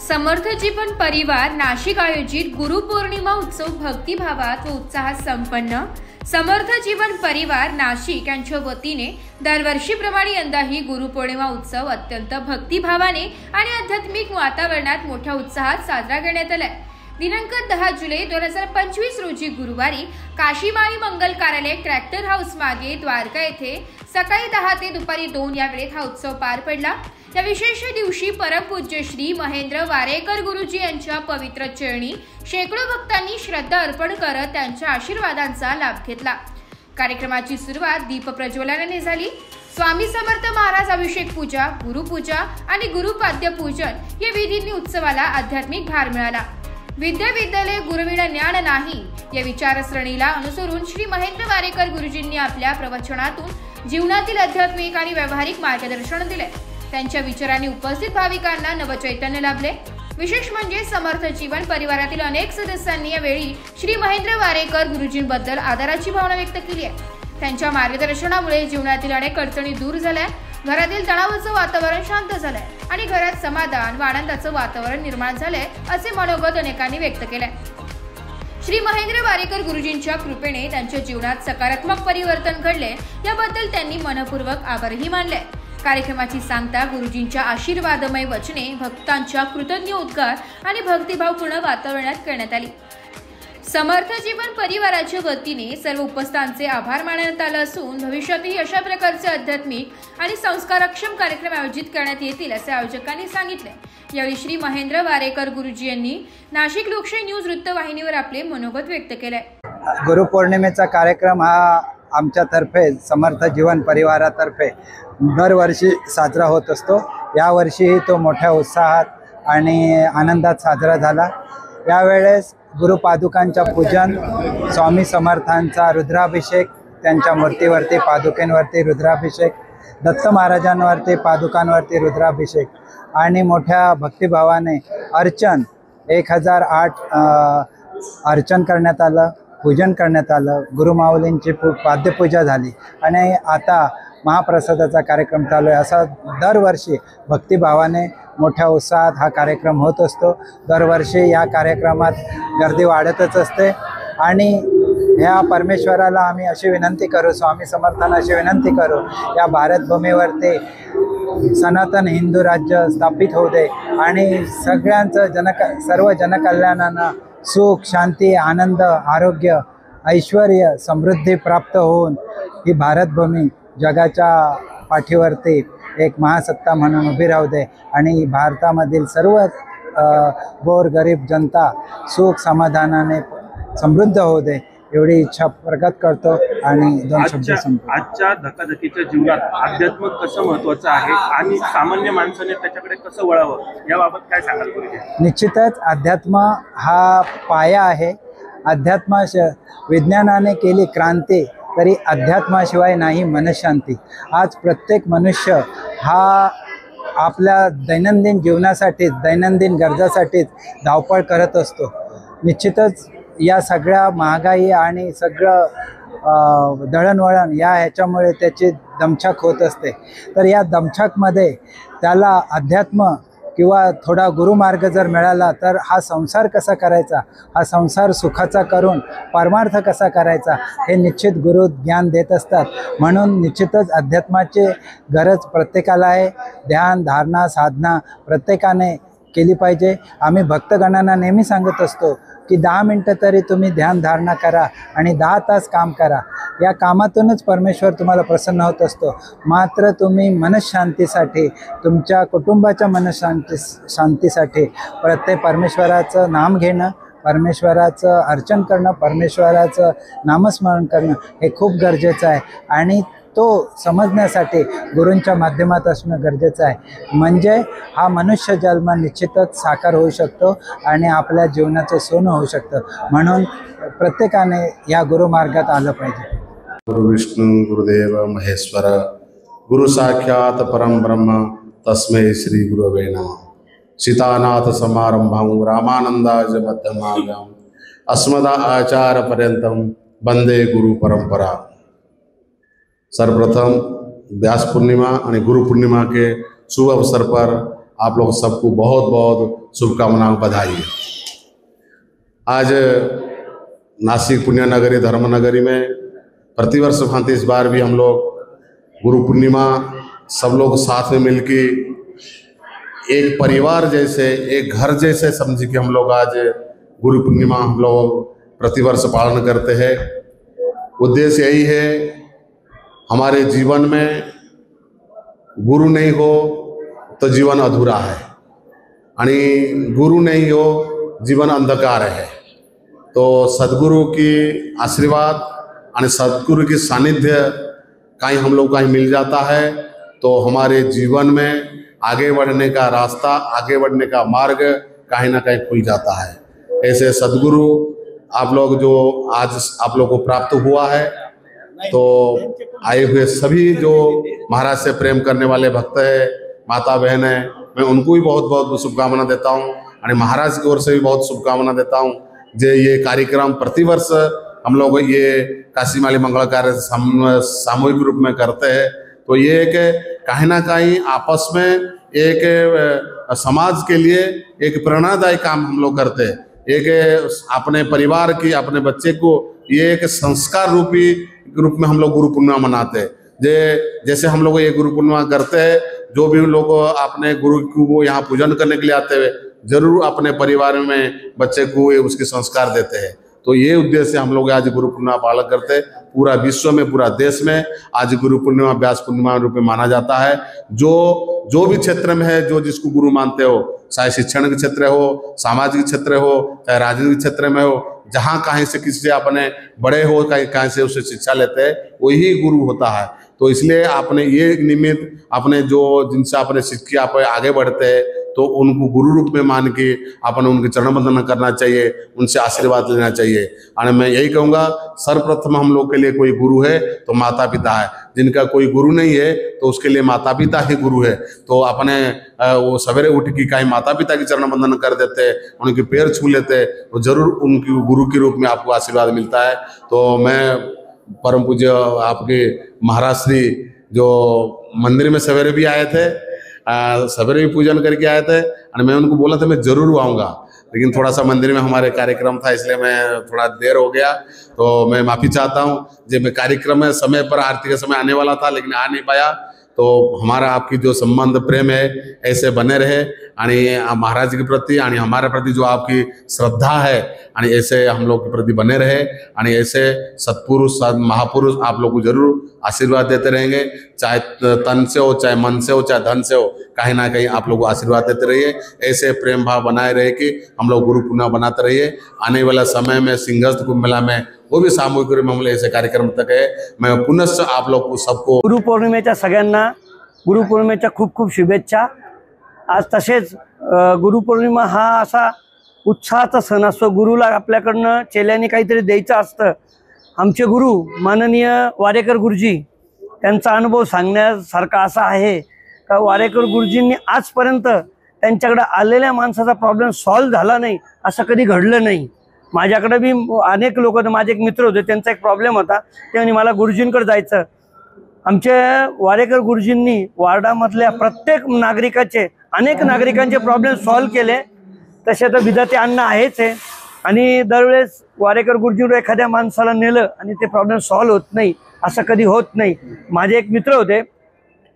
समर्थ जीवन परिवार नाशिक आयोजित गुरुपौर्णिमा उत्सव भक्तिभावात व उत्साहात संपन्न। समर्थ जीवन परिवार नाशिक यांच्या वतीने दरवर्षीप्रमाणे यंदाही गुरुपौर्णिमा उत्सव अत्यंत भक्तिभावाने आणि आध्यात्मिक वातावरणात मोठ्या उत्साहात साजरा करण्यात आला। दिनांक 10 जुलै 2025 रोजी गुरुवारी काशीमाई मंगल कार्यालय ट्रॅक्टर हाऊस मागे द्वारका येथे सकाळी 10 ते दुपारी 2 या वेळेत हा उत्सव पार पडला। या विशेष दिवशी परमपूज्य श्री महेंद्र वारेकर गुरुजी यांच्या पवित्र चरणी शेकडो भक्तांनी श्रद्धा अर्पण करत त्यांच्या आशीर्वादांचा लाभ घेतला। कार्यक्रमाची सुरुवात दीप प्रज्वलनाने झाली। स्वामी समर्थ महाराज अभिषेक पूजा, गुरुपूजा आणि गुरुपाद्य पूजन या विधींनी उत्सवाला आध्यात्मिक भार मिळाला। विद्या विद्यालय गुरुविना ज्ञान नाही या विचारसरणीला अनुसरून श्री महेंद्र वारेकर गुरुजींनी आपल्या प्रवचनातून जीवनातील आध्यात्मिक आणि व्यावहारिक मार्गदर्शन दिले। त्यांच्या विचारांनी उपस्थित भाविकांना नवचैतन्य लाभले। विशेष म्हणजे समर्थ जीवन परिवारातील अनेक सदस्यांनी यावेळी श्री महेंद्र वारेकर गुरुजींबद्दल आदराची भावना व्यक्त केली आहे। त्यांच्या मार्गदर्शनामुळे जीवनातील अनेक अडचणी दूर झाल्या, घरातील तणावाचं वातावरण शांत झालंय आणि घरात समाधान व आनंदाचं वातावरण निर्माण झालंय असे मनोगत अनेकांनी व्यक्त केलंय। श्री महेंद्र वारेकर गुरुजींच्या कृपेने त्यांच्या जीवनात सकारात्मक परिवर्तन घडले, याबद्दल त्यांनी मनपूर्वक आभारही मानले। कार्यक्रमाची सांगता गुरुजींच्या आशीर्वादमय वचने, भक्तांच्या कृतज्ञ उद्गार आणि भक्तिभावपूर्ण वातावरणात करण्यात आली। समर्थ जीवन परिवाराच्या वतीने सर्व उपस्थितांचे आभार मानण्यात आले असून भविष्यातही अशा प्रकारचे आध्यात्मिक आणि संस्कारक्षम कार्यक्रम आयोजित करण्यात येतील असे आयोजकांनी सांगितले। यावेळी श्री महेंद्र वारेकर गुरुजी यांनी नाशिक लोकशाही न्यूज वृत्तवाहिनीवर आपले मनोगत व्यक्त केले। गुरुपौर्णिमेचा कार्यक्रम हा आमच्यातर्फे समर्थ जीवन परिवारातर्फे दरवर्षी साजरा होत असतो। यावर्षीही तो मोठ्या उत्साहात आणि आनंदात साजरा झाला। यावेळेस गुरुपादुकांच्या पूजन, स्वामी समर्थांचा रुद्राभिषेक, त्यांच्या मूर्तीवरती पादुकेंवरती रुद्राभिषेक, दत्त महाराजांवरती पादुकांवरती रुद्राभिषेक आणि मोठ्या भक्तिभावाने अर्चन 1008 अर्चन करण्यात आलं, पूजन करण्यात आलं। गुरुमाऊलींची पाद्यपूजा झाली आणि आता महाप्रसादाचा कार्यक्रम चालू आहे। असा दरवर्षी भक्तिभावाने मोठ्या उत्साहात हा कार्यक्रम होत असतो। दरवर्षी या कार्यक्रमात गर्दी वाढतच असते आणि ह्या परमेश्वराला आम्ही अशी विनंती करू, स्वामी समर्थांना अशी विनंती करू, या भारतभूमीवरती सनातन हिंदू राज्य स्थापित होऊ दे आणि सगळ्यांचं सर्व जनकल्याणांना सुख, शांती, आनंद, आरोग्य, ऐश्वर्य, समृद्धी प्राप्त होऊन ही भारतभूमी जगाच्या पाठीवरती एक महासत्ता म्हणून उभी राहू दे आणि भारतामधील सर्व गोरगरीब जनता सुख समाधानाने समृद्ध होऊ दे एवढी इच्छा प्रकट करतो आणि दोन शब्द संपतो। आजच्या धकाधकीच्या जीवनात अध्यात्म कसं महत्त्वाचं आहे आणि सामान्य माणसाने त्याच्याकडे कसं वळावं याबाबत काय सांगाल गुरुजी? निश्चितच अध्यात्म हा पाया आहे। अध्यात्म विज्ञानाने केली क्रांती, तरी अध्यात्माशिवाय नाही मनशांती। आज प्रत्येक मनुष्य हा आपल्या दैनंदिन जीवनासाठीच, दैनंदिन गरजासाठीच धावपळ करत असतो। निश्चितच या सगळ्या महागाई आणि सगळं दळणवळण ह्याच्यामुळे त्याची दमछाक होत असते। तर या दमछाकमध्ये त्याला अध्यात्म किंवा थोडा गुरुमार्ग जर मिळाला तर हा संसार कसा करायचा, हा संसार सुखाचा करून परमार्थ कसा करायचा हे निश्चित गुरु ज्ञान देत असतात। म्हणून निश्चितच अध्यात्माची गरज प्रत्येकाला आहे। ध्यान, धारणा, साधना प्रत्येकाने केली पाहिजे। आम्ही भक्तगणांना नेहमी सांगत असतो की 10 मिनटं तरी तुम्ही ध्यान धारणा करा आणि 10 तास काम करा। या कामातूनच परमेश्वर तुम्हाला प्रसन्न होत असतो। मात्र तुम्ही मनशांतीसाठी, तुमच्या कुटुंबाच्या शांतीसाठी प्रत्येक परमेश्वराचं नाम घेणं, परमेश्वराचं अर्चन करणं, परमेश्वराचं नामस्मरण करणं हे खूप गरजेचं आहे आणि तो समजण्यासाठी गुरूंच्या माध्यमात असणं गरजेचं आहे। म्हणजे हा मनुष्य जन्म निश्चितच साकार होऊ शकतो आणि आपल्या जीवनाचं सोनं होऊ शकतं। म्हणून प्रत्येकाने या गुरुमार्गात आलं पाहिजे। गुरु विष्णू गुरुदेव महेश्वर गुरु साक्षात परम ब्रह्म तस्मै श्री गुरवे नमः। सीतानाथ समारंभां रामानंदाय मध्यमाभ्याम् अस्मदा आचार्य पर्यंतम वंदे गुरु परंपरा। सर्वप्रथम व्यास पूर्णिमा और गुरु पूर्णिमा के शुभ अवसर पर आप लोग सबको बहुत बहुत शुभकामनाएं, बधाई। आज नासिक पुण्यनगरी धर्मनगरी में प्रतिवर्ष भांति इस बार भी हम लोग गुरु पूर्णिमा सब लोग साथ में मिलकर एक परिवार जैसे, एक घर जैसे समझ के हम लोग आज गुरु पूर्णिमा हम लोग प्रतिवर्ष पालन करते हैं। उद्देश्य यही है, हमारे जीवन में गुरु नहीं हो तो जीवन अधूरा है, आणि गुरु नहीं हो जीवन अंधकार है। तो सद्गुरु की आशीर्वाद और सद्गुरु की सानिध्य कहीं हम लोग कहीं मिल जाता है तो हमारे जीवन में आगे बढ़ने का रास्ता, आगे बढ़ने का मार्ग कहीं ना कहीं खुल जाता है। ऐसे सद्गुरु आप लोग जो आज आप लोग को प्राप्त हुआ है, तो आए हुए सभी जो महाराज से प्रेम करने वाले भक्त है, माता बहन है, मैं उनको भी बहुत बहुत शुभकामना देता हूँ और महाराज की ओर से भी बहुत शुभकामना देता हूँ। जो ये कार्यक्रम प्रतिवर्ष हम लोग ये काशी माली मंगल कार्य सामूहिक रूप में करते हैं, तो ये एक कहीं ना कहीं आपस में एक समाज के लिए एक प्रेरणादायी काम हम लोग करते हैं। एक अपने परिवार की, अपने बच्चे को ये एक संस्कार रूप में हम लोग गुरु पूर्णिमा मनाते हैं। जैसे हम लोग ये गुरु पूर्णिमा करते हैं, जो भी लोग अपने गुरु को यहाँ पूजन करने के लिए आते हुए जरूर अपने परिवार में बच्चे को उसके संस्कार देते हैं। तो ये उद्देश्य हम लोग आज गुरु पूर्णिमा पालन करते हैं। पूरा विश्व में, पूरा देश में आज गुरु पूर्णिमा व्यास पूर्णिमा रूप में माना जाता है। जो भी क्षेत्र में है, जो जिसको गुरु मानते हो, चाहे शिक्षण के क्षेत्र हो, सामाजिक क्षेत्र हो, चाहे राजनीतिक क्षेत्र में हो, जहाँ कहीं से किसी से अपने बड़े हो, कहीं से उससे शिक्षा लेते हैं, वही गुरु होता है। तो इसलिए आपने ये निमित्त अपने जो जिनसे अपने शिक्षा पर आगे बढ़ते हैं, तो उनको गुरु रूप में मान के अपने उनके चरण वंदना करना चाहिए, उनसे आशीर्वाद लेना चाहिए। और मैं यही कहूँगा, सर्वप्रथम हम लोग के लिए कोई गुरु है तो माता पिता है। जिनका कोई गुरु नहीं है तो उसके लिए माता पिता ही गुरु है। तो अपने वो सवेरे उठ के कहीं माता पिता की चरण वंदन कर देते हैं, उनके पैर छू लेते हैं, तो जरूर उनकी गुरु के रूप में आपको आशीर्वाद मिलता है। तो मैं परम पूज्य आपके महाराज श्री जो मंदिर में सवेरे भी आए थे, सवेरे भी पूजन करके आए थे, और मैं उनको बोला था मैं जरूर आऊँगा, लेकिन थोड़ा सा मंदिर में हमारे कार्यक्रम था, इसलिए मैं थोड़ा देर हो गया। तो मैं माफ़ी चाहता हूँ। जब मैं कार्यक्रम में समय पर आरती का समय आने वाला था लेकिन आ नहीं पाया। तो हमारा आपकी जो संबंध प्रेम है ऐसे बने रहे, और महाराज के प्रति और हमारे प्रति जो आपकी श्रद्धा है और ऐसे हम लोग के प्रति बने रहे, और ऐसे सत्पुरुष महापुरुष आप लोग को जरूर आशीर्वाद देते रहेंगे, चाहे तन से हो, चाहे मन से हो, चाहे धन से हो, कहीं ना कहीं आप लोग को आशीर्वाद देते रहिए। ऐसे प्रेम भाव बनाए रहे कि हम लोग गुरु पूर्णिमा बनाते रहिए। आने वाला समय में सिंहस्थ कुंभ मेला में वो भी सामूहिक रूप में हम ऐसे कार्यक्रम तक है। मैं पुनश्च आप लोग को सबको गुरुपौर्णिमेच्या सगळ्यांना गुरुपौर्णिमेच्या खूप खूप शुभेच्छा। आज तसेच गुरुपौर्णिमा हा असा उत्साहाचा सण असतो। गुरुला आपल्याकडनं चेल्याने काहीतरी द्यायचं असतं। आमचे गुरु माननीय वारेकर गुरुजी, त्यांचा अनुभव सांगण्यासारखा असा आहे का वारेकर गुरुजींनी आजपर्यंत त्यांच्याकडे आलेल्या माणसाचा प्रॉब्लेम सॉल्व झाला नाही असं कधी घडलं नाही। माझ्याकडे भी अनेक लोक होते, माझे एक मित्र होते, त्यांचा एक प्रॉब्लेम होता, ते म्हणे मला गुरुजींकडे जायचं। आमचे वारेकर गुरुजींनी वार्डामधल्या प्रत्येक नागरिकाचे, अनेक नागरिकांचे प्रॉब्लेम सॉल्व केले। तसे तर विधाते अण्णा आहेच आहे, आणि दरवेळेस वारेकर गुरुजींवर एखाद्या माणसाला नेलं आणि ते प्रॉब्लेम सॉल्व होत नाही असं कधी होत नाही। माझे एक मित्र होते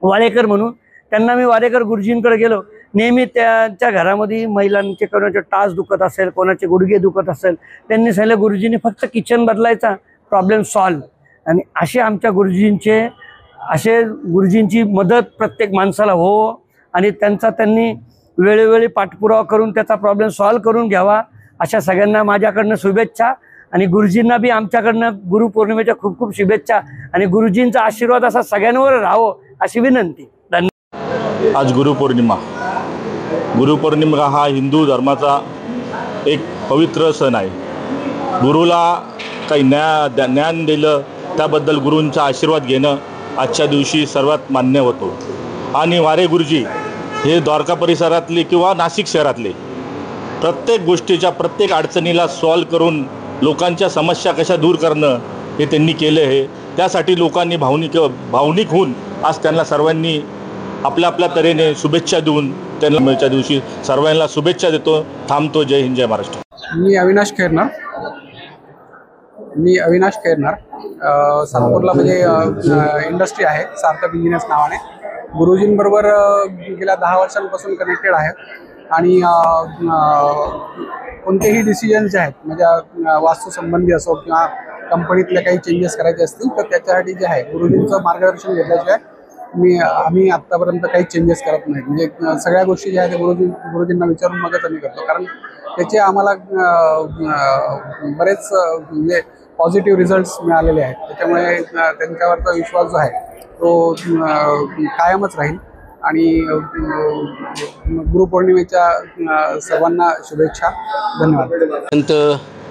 वारेकर म्हणून, त्यांना मी वारेकर गुरुजींकडे गेलो। नेहमी त्यांच्या घरामध्ये महिलांचे कोणाचे टाच दुखत असेल, कोणाचे गुडघे दुखत असेल, त्यांनी सांगितलं गुरुजींनी फक्त किचन बदलायचा, प्रॉब्लेम सॉल्व। आणि आमच्या गुरुजींची मदत प्रत्येक माणसाला हो, आणि त्यांनी वेळोवेळी पाठपुरावा करून त्याचा प्रॉब्लेम सॉल्व करून घ्यावा, अशा सगळ्यांना माझ्याकडनं शुभेच्छा। आणि गुरुजींना भी आमच्याकडनं गुरुपौर्णिमेच्या खूप खूप शुभेच्छा, आणि गुरुजींचा आशीर्वाद असा सगळ्यांवर राहावो अशी विनंती। धन्यवाद। आज गुरुपौर्णिमा हा हिंदू धर्माचा एक पवित्र सण आहे। गुरुला काही ज्ञान दिलं, त्याबद्दल गुरूंचा आशीर्वाद घेणं आजच्या दिवशी सर्वात मान्य होतो। आणि वारे गुरुजी हे द्वारका परिसरातले किंवा नाशिक शहरातले प्रत्येक गोष्टीच्या, प्रत्येक अडचणीला सॉल्व करून लोकांच्या समस्या कशा दूर करणं हे त्यांनी केलं आहे। त्यासाठी लोकांनी भावनिक होऊन आज त्यांना सर्वांनी आपल्या आपल्या तऱ्हेने शुभेच्छा देऊन त्यांना दिवशी सर्वांना शुभेच्छा देतो. थांबतो. जय हिंद, जय महाराष्ट्र. मी अविनाश खैरनार सातपूरला म्हणजे इंडस्ट्री आहे सार्थक इंजिनियर्स नावाने. गुरुजींबरोबर गेल्या 10 वर्षांपासून कनेक्टेड आहे आणि कोणतेही डिसिजन जे आहेत म्हणजे वास्तुसंबंधी असो किंवा कंपनीतले काही चेंजेस करायचे असतील तर त्याच्यासाठी जे आहे गुरुजींचं मार्गदर्शन घेतल्याशिवाय आम्ही आत्तापर्यंत काही चेंजेस करत नाहीत. म्हणजे सगळ्या गोष्टी ज्या आहेत गुरुजींना विचारून मगच आम्ही करतो, कारण त्याचे आम्हाला बरेच म्हणजे पॉझिटिव्ह रिझल्ट्स मिळालेले आहेत. त्याच्यामुळे त्यांच्यावरचा विश्वास जो आहे तो कायमच राहील. आणि गुरुपौर्णिमेच्या सर्वांना शुभेच्छा. धन्यवाद. अत्यंत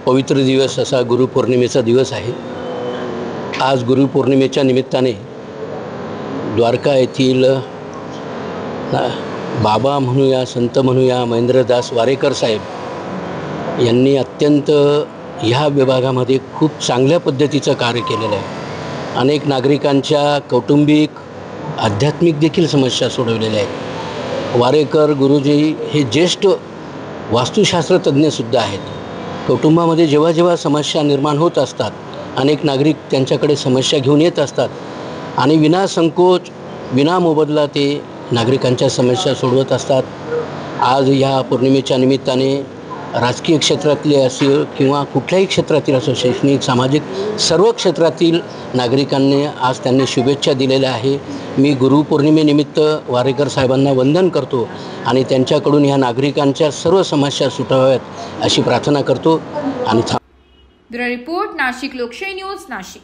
पवित्र दिवस असा गुरुपौर्णिमेचा दिवस आहे. आज गुरुपौर्णिमेच्या निमित्ताने द्वारका येथील बाबा म्हणूया, संत म्हणूया, महेंद्रदास वारेकर साहेब यांनी अत्यंत ह्या विभागामध्ये खूप चांगल्या पद्धतीचं कार्य केलेलं आहे. अनेक नागरिकांच्या कौटुंबिक आध्यात्मिक देखील समस्या सोडवलेल्या आहेत. वारेकर गुरुजी हे ज्येष्ठ वास्तुशास्त्रज्ञसुद्धा आहेत. कुटुंबामध्ये जेव्हा जेव्हा समस्या निर्माण होत असतात, अनेक नागरिक त्यांच्याकडे समस्या घेऊन येत असतात आणि विनासंकोच विना मोबदला ते नागरिकांच्या समस्या सोडवत असतात. आज ह्या पौर्णिमेच्या निमित्ताने राजकीय क्षेत्रातले असो किंवा कुठल्याही क्षेत्रातील असो, शैक्षणिक, सामाजिक सर्व क्षेत्रातील नागरिकांनी आज त्यांनी शुभेच्छा दिलेल्या आहे. मी गुरुपौर्णिमेनिमित्त वारेकर साहेबांना वंदन करतो आणि त्यांच्याकडून ह्या नागरिकांच्या सर्व समस्या सुटाव्यात अशी प्रार्थना करतो आणि ब्युरो रिपोर्ट, नाशिक लोकशाही न्यूज, नाशिक.